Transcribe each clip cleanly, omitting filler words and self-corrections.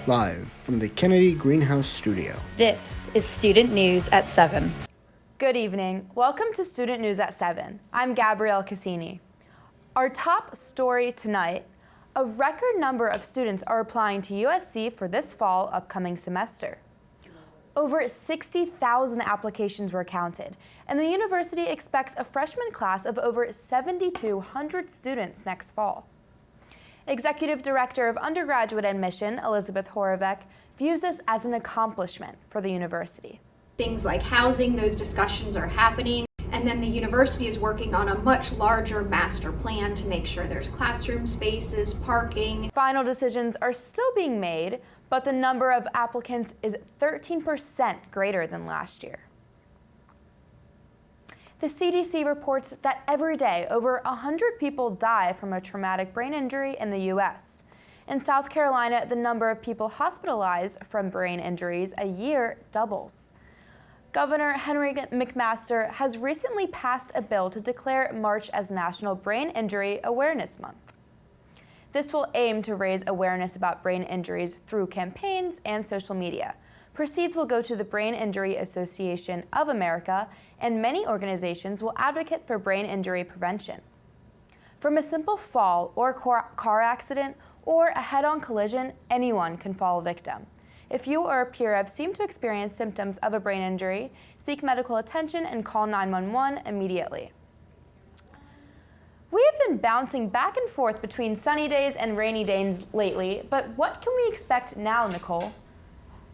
live from the Kennedy Greenhouse Studio. This is Student News at 7. Good evening. Welcome to Student News at 7. I'm Gabrielle Cassini. Our top story tonight, a record number of students are applying to USC for this fall upcoming semester. Over 60,000 applications were counted, and the university expects a freshman class of over 7,200 students next fall. Executive Director of Undergraduate Admission, Elizabeth Horovec, views this as an accomplishment for the university. Things like housing, those discussions are happening, and then the university is working on a much larger master plan to make sure there's classroom spaces, parking. Final decisions are still being made, but the number of applicants is 13% greater than last year. The CDC reports that every day over 100 people die from a traumatic brain injury in the U.S. In South Carolina, the number of people hospitalized from brain injuries a year doubles. Governor Henry McMaster has recently passed a bill to declare March as National Brain Injury Awareness Month. This will aim to raise awareness about brain injuries through campaigns and social media. Proceeds will go to the Brain Injury Association of America, and many organizations will advocate for brain injury prevention. From a simple fall or car accident or a head-on collision, anyone can fall victim. If you or a peer have seemed to experience symptoms of a brain injury, seek medical attention and call 911 immediately. We have been bouncing back and forth between sunny days and rainy days lately, but what can we expect now, Nicole?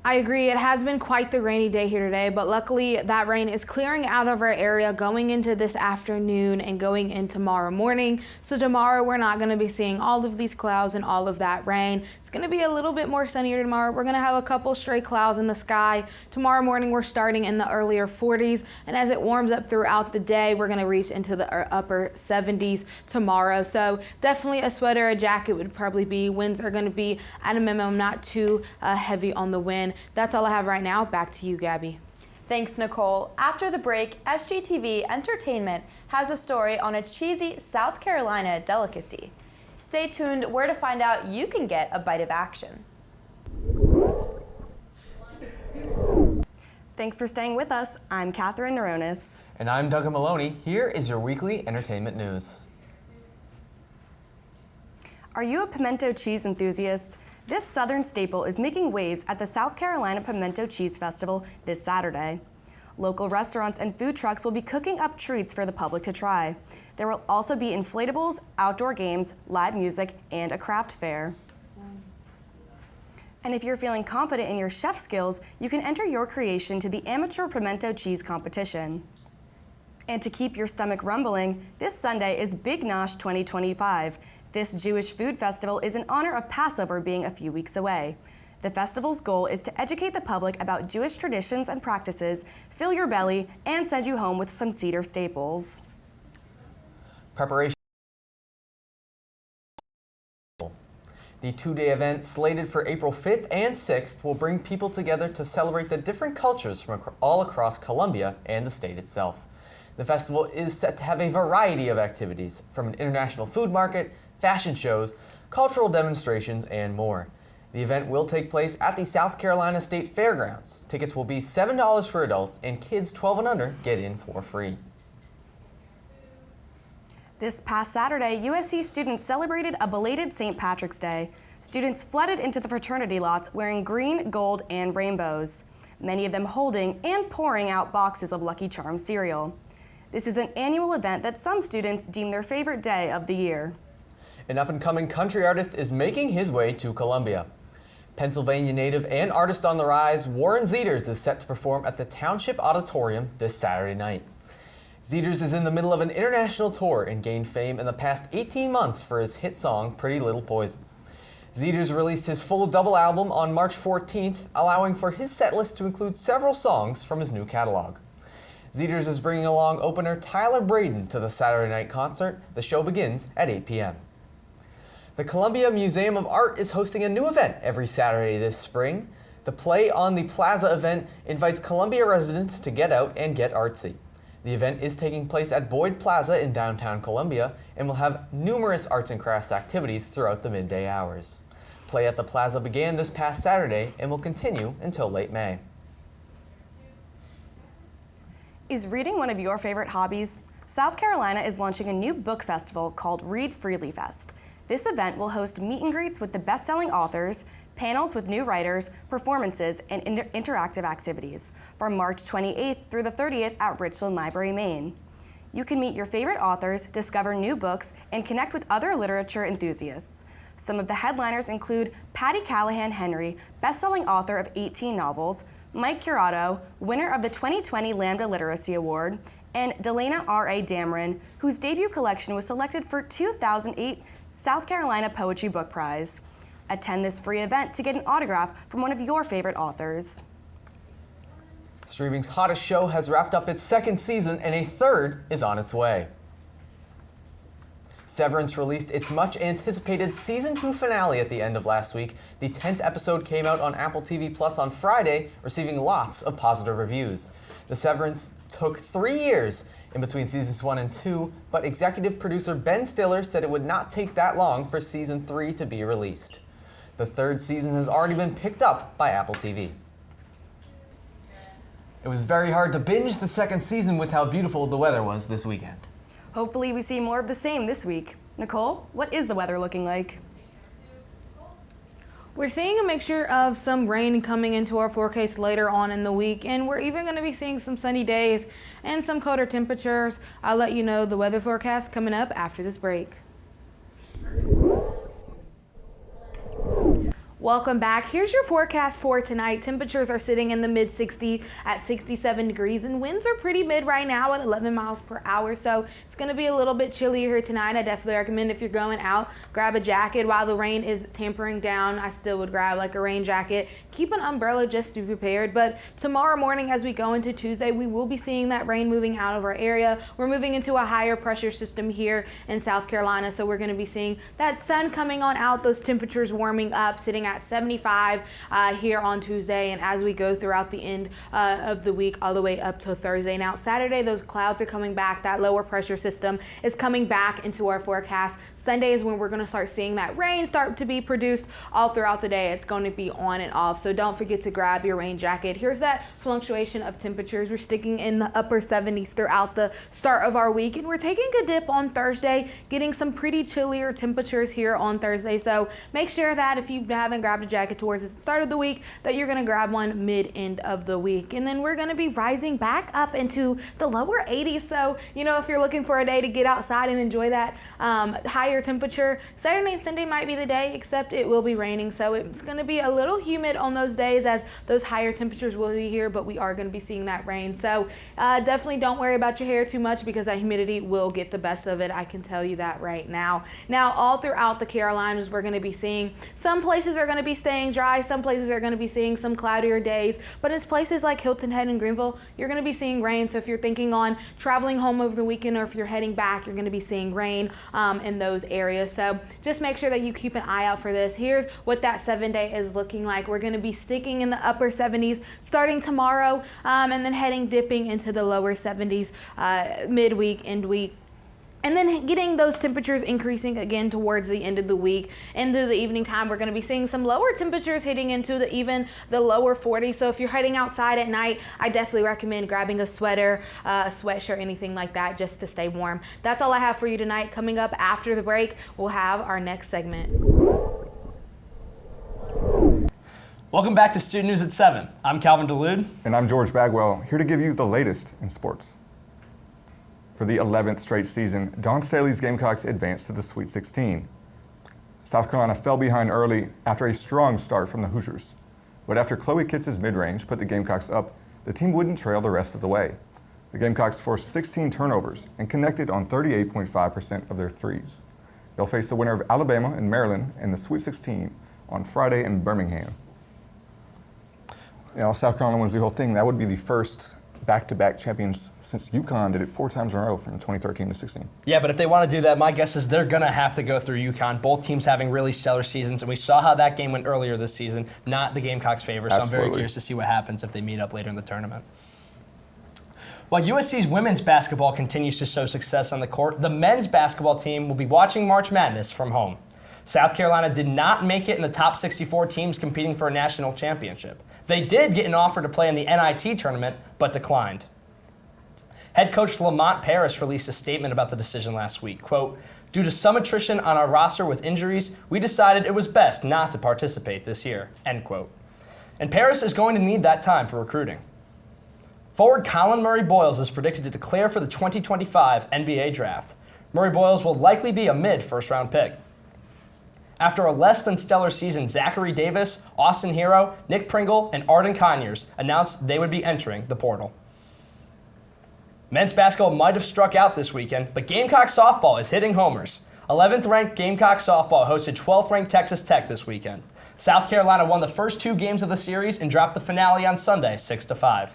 I agree, it has been quite the rainy day here today, but luckily that rain is clearing out of our area going into this afternoon and going into tomorrow morning. So tomorrow we're not going to be seeing all of these clouds and all of that rain. It's going to be a little bit more sunnier tomorrow. We're going to have a couple stray clouds in the sky. Tomorrow morning we're starting in the earlier 40s, and as it warms up throughout the day, we're going to reach into the upper 70s tomorrow. So definitely a sweater, a jacket would probably be. Winds are going to be at a minimum, not too heavy on the wind. That's all I have right now. Back to you, Gabby. Thanks, Nicole. After the break, SGTV Entertainment has a story on a cheesy South Carolina delicacy. Stay tuned where to find out you can get a bite of action. Thanks for staying with us. I'm Katherine Naronis. And I'm Duncan Maloney. Here is your weekly entertainment news. Are you a pimento cheese enthusiast? This southern staple is making waves at the South Carolina Pimento Cheese Festival this Saturday. Local restaurants and food trucks will be cooking up treats for the public to try. There will also be inflatables, outdoor games, live music, and a craft fair. And if you're feeling confident in your chef skills, you can enter your creation to the Amateur Pimento Cheese Competition. And to keep your stomach rumbling, this Sunday is Big Nosh 2025. This Jewish food festival is in honor of Passover being a few weeks away. The festival's goal is to educate the public about Jewish traditions and practices, fill your belly, and send you home with some Seder staples. Preparation. The two-day event, slated for April 5th and 6th, will bring people together to celebrate the different cultures from all across Columbia and the state itself. The festival is set to have a variety of activities, from an international food market, fashion shows, cultural demonstrations, and more. The event will take place at the South Carolina State Fairgrounds. Tickets will be $7 for adults, and kids 12 and under get in for free. This past Saturday, USC students celebrated a belated St. Patrick's Day. Students flooded into the fraternity lots wearing green, gold, and rainbows, many of them holding and pouring out boxes of Lucky Charms cereal. This is an annual event that some students deem their favorite day of the year. An up-and-coming country artist is making his way to Columbia. Pennsylvania native and artist on the rise, Warren Zeters is set to perform at the Township Auditorium this Saturday night. Zeters is in the middle of an international tour and gained fame in the past 18 months for his hit song, Pretty Little Poison. Zeters released his full double album on March 14th, allowing for his set list to include several songs from his new catalog. Zeters is bringing along opener Tyler Braden to the Saturday night concert. The show begins at 8 p.m. The Columbia Museum of Art is hosting a new event every Saturday this spring. The Play on the Plaza event invites Columbia residents to get out and get artsy. The event is taking place at Boyd Plaza in downtown Columbia and will have numerous arts and crafts activities throughout the midday hours. Play at the Plaza began this past Saturday and will continue until late May. Is reading one of your favorite hobbies? South Carolina is launching a new book festival called Read Freely Fest. This event will host meet and greets with the best-selling authors, panels with new writers, performances, and interactive activities from March 28th through the 30th at Richland Library, Maine. You can meet your favorite authors, discover new books, and connect with other literature enthusiasts. Some of the headliners include Patty Callahan Henry, best-selling author of 18 novels, Mike Curato, winner of the 2020 Lambda Literacy Award, and Delaney R.A. Dameron, whose debut collection was selected for 2008 South Carolina Poetry Book Prize. Attend this free event to get an autograph from one of your favorite authors. Streaming's hottest show has wrapped up its second season and a third is on its way. Severance released its much-anticipated Season 2 finale at the end of last week. The 10th episode came out on Apple TV Plus on Friday, receiving lots of positive reviews. The Severance took 3 years in between Seasons 1 and 2, but executive producer Ben Stiller said it would not take that long for Season 3 to be released. The third season has already been picked up by Apple TV. It was very hard to binge the second season with how beautiful the weather was this weekend. Hopefully we see more of the same this week. Nicole, what is the weather looking like? We're seeing a mixture of some rain coming into our forecast later on in the week, and we're even going to be seeing some sunny days and some colder temperatures. I'll let you know the weather forecast coming up after this break. Welcome back. Here's your forecast for tonight. Temperatures are sitting in the mid-60s at 67 degrees, and winds are pretty mid right now at 11 miles per hour, so it's going to be a little bit chillier here tonight. I definitely recommend if you're going out, grab a jacket. While the rain is tampering down, I still would grab like a rain jacket. Keep an umbrella just to be prepared, but tomorrow morning as we go into Tuesday, we will be seeing that rain moving out of our area. We're moving into a higher pressure system here in South Carolina, so we're going to be seeing that sun coming on out, those temperatures warming up, sitting at 75 here on Tuesday, and as we go throughout the end of the week all the way up to Thursday. Now Saturday, those clouds are coming back. That lower pressure system is coming back into our forecast. Sunday is when we're going to start seeing that rain start to be produced all throughout the day. It's going to be on and off, so don't forget to grab your rain jacket. Here's that fluctuation of temperatures. We're sticking in the upper 70s throughout the start of our week, and we're taking a dip on Thursday, getting some pretty chillier temperatures here on Thursday. So make sure that if you haven't grabbed a jacket towards the start of the week, that you're going to grab one mid-end of the week. And then we're going to be rising back up into the lower 80s. So, you know, if you're looking for a day to get outside and enjoy that higher temperature, Saturday and Sunday might be the day, except it will be raining. So it's going to be a little humid on those days as those higher temperatures will be here, but we are going to be seeing that rain. So definitely don't worry about your hair too much because that humidity will get the best of it. I can tell you that right now. Now, all throughout the Carolinas, we're going to be seeing some places are going to be staying dry, some places are going to be seeing some cloudier days, but it's places like Hilton Head and Greenville, you're going to be seeing rain. So if you're thinking on traveling home over the weekend or if you're heading back, you're going to be seeing rain in those areas. So just make sure that you keep an eye out for this. Here's what that 7-day is looking like. We're going to be sticking in the upper 70s starting tomorrow and then dipping into the lower 70s midweek, end week. And then getting those temperatures increasing again towards the end of the week. Into the evening time, we're going to be seeing some lower temperatures hitting into even the lower 40s. So if you're heading outside at night, I definitely recommend grabbing a sweater, a sweatshirt, anything like that, just to stay warm. That's all I have for you tonight. Coming up after the break, we'll have our next segment. Welcome back to Student News at 7. I'm Calvin DeLude. And I'm George Bagwell, here to give you the latest in sports. For the 11th straight season, Dawn Staley's Gamecocks advanced to the Sweet 16. South Carolina fell behind early after a strong start from the Hoosiers. But after Chloe Kitz's mid-range put the Gamecocks up, the team wouldn't trail the rest of the way. The Gamecocks forced 16 turnovers and connected on 38.5% of their threes. They'll face the winner of Alabama and Maryland in the Sweet 16 on Friday in Birmingham. You know, South Carolina wins the whole thing. That would be the first back-to-back champions since UConn did it 4 times in a row from 2013 to 16. Yeah, but if they want to do that, my guess is they're going to have to go through UConn. Both teams having really stellar seasons, and we saw how that game went earlier this season, not the Gamecocks' favor, so Absolutely. I'm very curious to see what happens if they meet up later in the tournament. While USC's women's basketball continues to show success on the court, the men's basketball team will be watching March Madness from home. South Carolina did not make it in the top 64 teams competing for a national championship. They did get an offer to play in the NIT tournament, but declined. Head coach Lamont Paris released a statement about the decision last week. Quote, "Due to some attrition on our roster with injuries, we decided it was best not to participate this year." End quote. And Paris is going to need that time for recruiting. Forward Colin Murray-Boyles is predicted to declare for the 2025 NBA draft. Murray-Boyles will likely be a mid-first-round pick. After a less than stellar season, Zachary Davis, Austin Hero, Nick Pringle, and Arden Conyers announced they would be entering the portal. Men's basketball might have struck out this weekend, but Gamecock softball is hitting homers. 11th-ranked Gamecock softball hosted 12th-ranked Texas Tech this weekend. South Carolina won the first 2 games of the series and dropped the finale on Sunday, 6-5.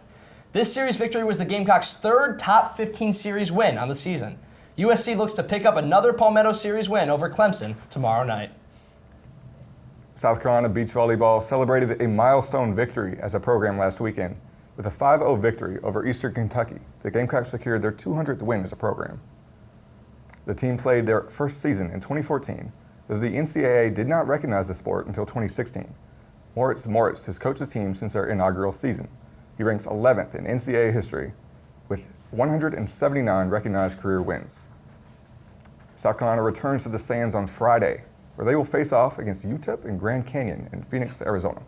This series victory was the Gamecocks' 3rd top 15 series win on the season. USC looks to pick up another Palmetto Series win over Clemson tomorrow night. South Carolina beach volleyball celebrated a milestone victory as a program last weekend. With a 5-0 victory over Eastern Kentucky, the Gamecocks secured their 200th win as a program. The team played their first season in 2014, though the NCAA did not recognize the sport until 2016. Moritz has coached the team since their inaugural season. He ranks 11th in NCAA history with 179 recognized career wins. South Carolina returns to the Sands on Friday, where they will face off against UTEP and Grand Canyon in Phoenix, Arizona.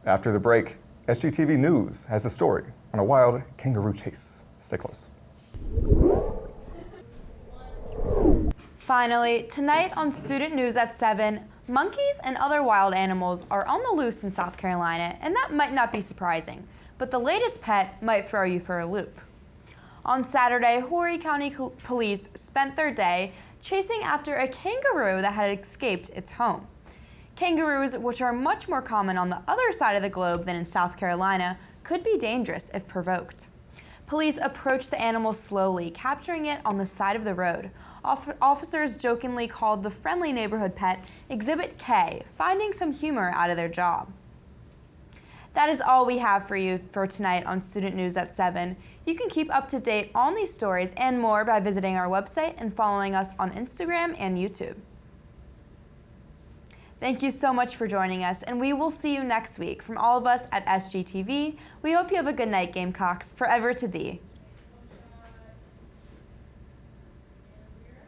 After the break, SGTV News has a story on a wild kangaroo chase. Stay close. Finally, tonight on Student News at 7, monkeys and other wild animals are on the loose in South Carolina, and that might not be surprising, but the latest pet might throw you for a loop. On Saturday, Horry County Police spent their day chasing after a kangaroo that had escaped its home. Kangaroos, which are much more common on the other side of the globe than in South Carolina, could be dangerous if provoked. Police approached the animal slowly, capturing it on the side of the road. Officers jokingly called the friendly neighborhood pet Exhibit K, finding some humor out of their job. That is all we have for you for tonight on Student News at 7. You can keep up to date on these stories and more by visiting our website and following us on Instagram and YouTube. Thank you so much for joining us, and we will see you next week. From all of us at SGTV, we hope you have a good night, Gamecocks. Forever to thee.